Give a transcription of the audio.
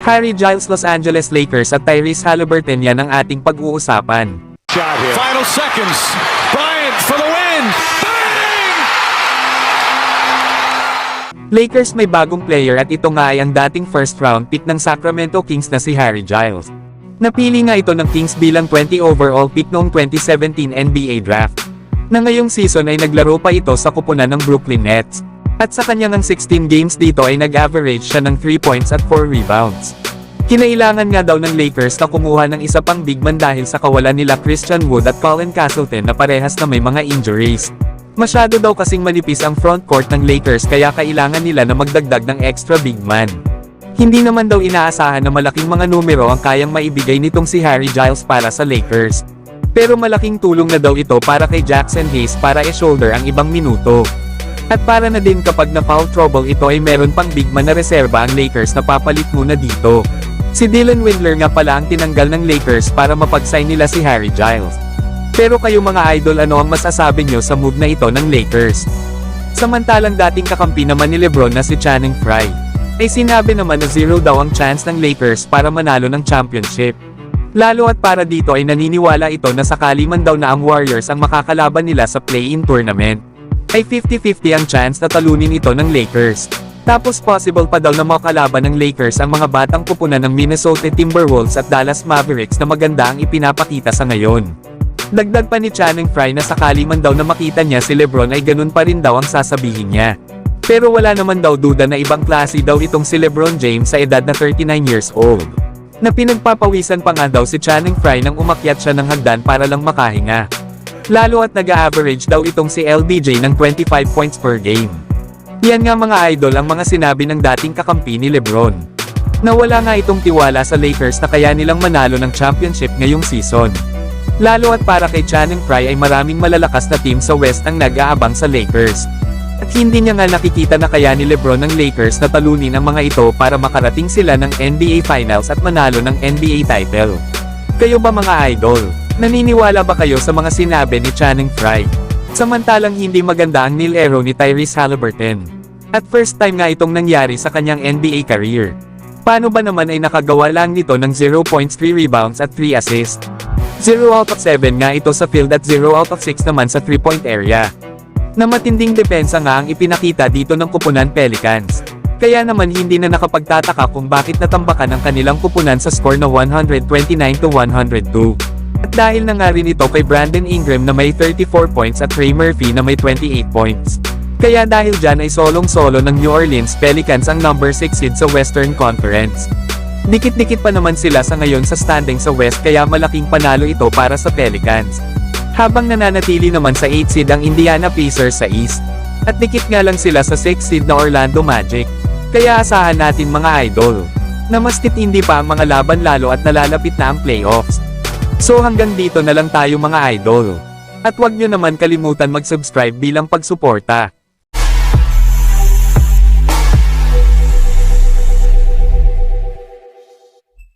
Harry Giles Los Angeles Lakers at Tyrese Haliburton, yan ang ating pag-uusapan. Final seconds. Bryant for the win. Bang! Lakers may bagong player at ito nga ay ang dating first round pick ng Sacramento Kings na si Harry Giles. Napili nga ito ng Kings bilang 20 overall pick noong 2017 NBA draft. Na ngayong season ay naglaro pa ito sa kupunan ng Brooklyn Nets. At sa kanyang 16 games dito ay nag-average siya ng 3 points at 4 rebounds. Kinailangan nga daw ng Lakers na kumuha ng isa pang big man dahil sa kawalan nila Christian Wood at Colin Castleton na parehas na may mga injuries. Masyado daw kasing manipis ang frontcourt ng Lakers kaya kailangan nila na magdagdag ng extra big man. Hindi naman daw inaasahan na malaking mga numero ang kayang maibigay nitong si Harry Giles para sa Lakers. Pero malaking tulong na daw ito para kay Jackson Hayes para i-shoulder ang ibang minuto. At para na din kapag na foul trouble ito ay meron pang big man na reserba ang Lakers na papalit muna dito. Si Dylan Windler nga pala ang tinanggal ng Lakers para mapag-sign nila si Harry Giles. Pero kayo mga idol, ano ang masasabi nyo sa move na ito ng Lakers? Samantalang dating kakampi naman ni LeBron na si Channing Frye, ay sinabi naman na 0 daw ang chance ng Lakers para manalo ng championship. Lalo at para dito ay naniniwala ito na sakali man daw na ang Warriors ang makakalaban nila sa play-in tournament, ay 50-50 ang chance na talunin ito ng Lakers. Tapos possible pa daw na makalaban ng Lakers ang mga batang kupunan ng Minnesota Timberwolves at Dallas Mavericks na maganda ang ipinapakita sa ngayon. Dagdag pa ni Channing Frye na sakali man daw na makita niya si LeBron ay ganun pa rin daw ang sasabihin niya. Pero wala naman daw duda na ibang klase daw itong si LeBron James sa edad na 39 years old. Na pinagpapawisan pa nga daw si Channing Frye nang umakyat siya ng hagdan para lang makahinga. Lalo at nag-a-average daw itong si LBJ ng 25 points per game. Yan nga mga idol ang mga sinabi ng dating kakampi ni LeBron. Nawala nga itong tiwala sa Lakers na kaya nilang manalo ng championship ngayong season. Lalo at para kay Channing Frye ay maraming malalakas na team sa West ang nag-aabang sa Lakers. At hindi niya nga nakikita na kaya ni LeBron ng Lakers na talunin ang mga ito para makarating sila ng NBA Finals at manalo ng NBA title. Kayo ba mga idol? Naniniwala ba kayo sa mga sinabi ni Channing Frye? Samantalang hindi maganda ang nilero ni Tyrese Haliburton. At first time nga itong nangyari sa kanyang NBA career. Paano ba naman ay nakagawa lang nito ng 0 points, 3 rebounds at 3 assists? 0 out of 7 nga ito sa field at 0 out of 6 naman sa 3-point area. Na matinding depensa nga ang ipinakita dito ng kupunan Pelicans. Kaya naman hindi na nakapagtataka kung bakit natambakan ang kanilang kupunan sa score na 129-102. At dahil na nga rin ito kay Brandon Ingram na may 34 points at Trey Murphy na may 28 points. Kaya dahil dyan ay solong-solo ng New Orleans Pelicans ang number 6 seed sa Western Conference. Dikit-dikit pa naman sila sa ngayon sa standing sa West kaya malaking panalo ito para sa Pelicans. Habang nananatili naman sa 8 seed ang Indiana Pacers sa East. At dikit nga lang sila sa 6 seed na Orlando Magic. Kaya asahan natin mga idol, na mas titindi pa ang mga laban lalo at nalalapit na ang playoffs. So hanggang dito na lang tayo mga idol. At huwag nyo naman kalimutan mag-subscribe bilang pagsuporta.